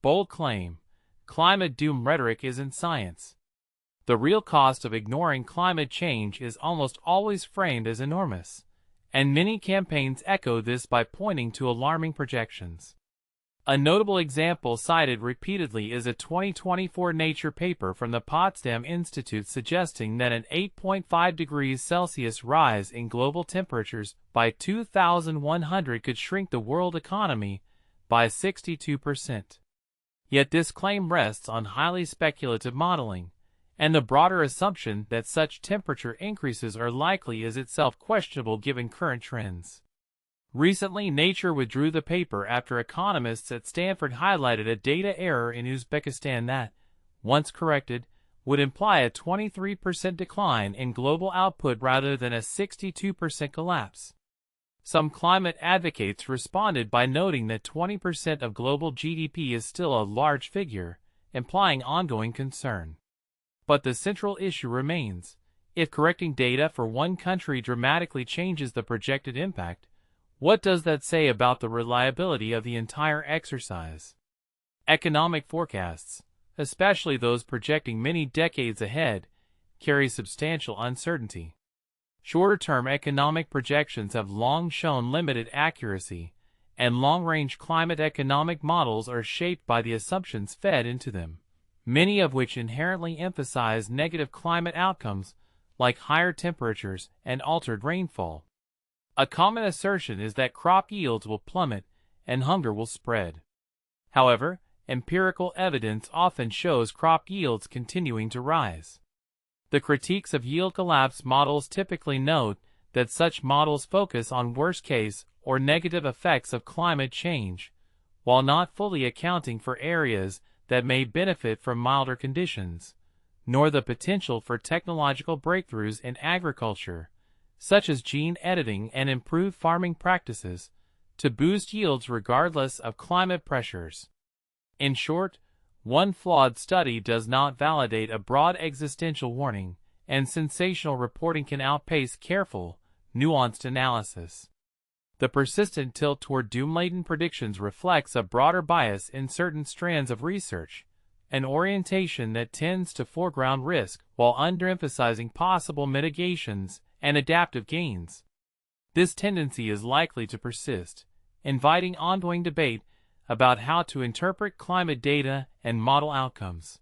Bold claim: climate doom rhetoric isn't science. The real cost of ignoring climate change is almost always framed as enormous, and many campaigns echo this by pointing to alarming projections. A notable example cited repeatedly is a 2024 Nature paper from the Potsdam Institute suggesting that an 8.5 degrees Celsius rise in global temperatures by 2100 could shrink the world economy by 62%. Yet this claim rests on highly speculative modeling, and the broader assumption that such temperature increases are likely is itself questionable given current trends. Recently, Nature withdrew the paper after economists at Stanford highlighted a data error in Uzbekistan that, once corrected, would imply a 23% decline in global output rather than a 62% collapse. Some climate advocates responded by noting that 20% of global GDP is still a large figure, implying ongoing concern. But the central issue remains: if correcting data for one country dramatically changes the projected impact, what does that say about the reliability of the entire exercise? Economic forecasts, especially those projecting many decades ahead, carry substantial uncertainty. Shorter-term economic projections have long shown limited accuracy, and long-range climate economic models are shaped by the assumptions fed into them, many of which inherently emphasize negative climate outcomes like higher temperatures and altered rainfall. A common assertion is that crop yields will plummet and hunger will spread. However, empirical evidence often shows crop yields continuing to rise. The critiques of yield collapse models typically note that such models focus on worst-case or negative effects of climate change, while not fully accounting for areas that may benefit from milder conditions, nor the potential for technological breakthroughs in agriculture, such as gene editing and improved farming practices, to boost yields regardless of climate pressures. In short, one flawed study does not validate a broad existential warning, and sensational reporting can outpace careful, nuanced analysis. The persistent tilt toward doom-laden predictions reflects a broader bias in certain strands of research, an orientation that tends to foreground risk while underemphasizing possible mitigations and adaptive gains. This tendency is likely to persist, inviting ongoing debate about how to interpret climate data and model outcomes.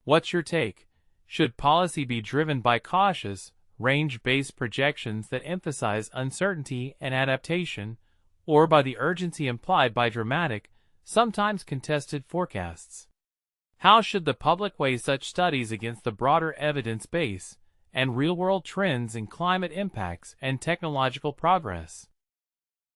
What's your take? Should policy be driven by cautious, range-based projections that emphasize uncertainty and adaptation, or by the urgency implied by dramatic, sometimes contested forecasts? How should the public weigh such studies against the broader evidence base and real-world trends in climate impacts and technological progress?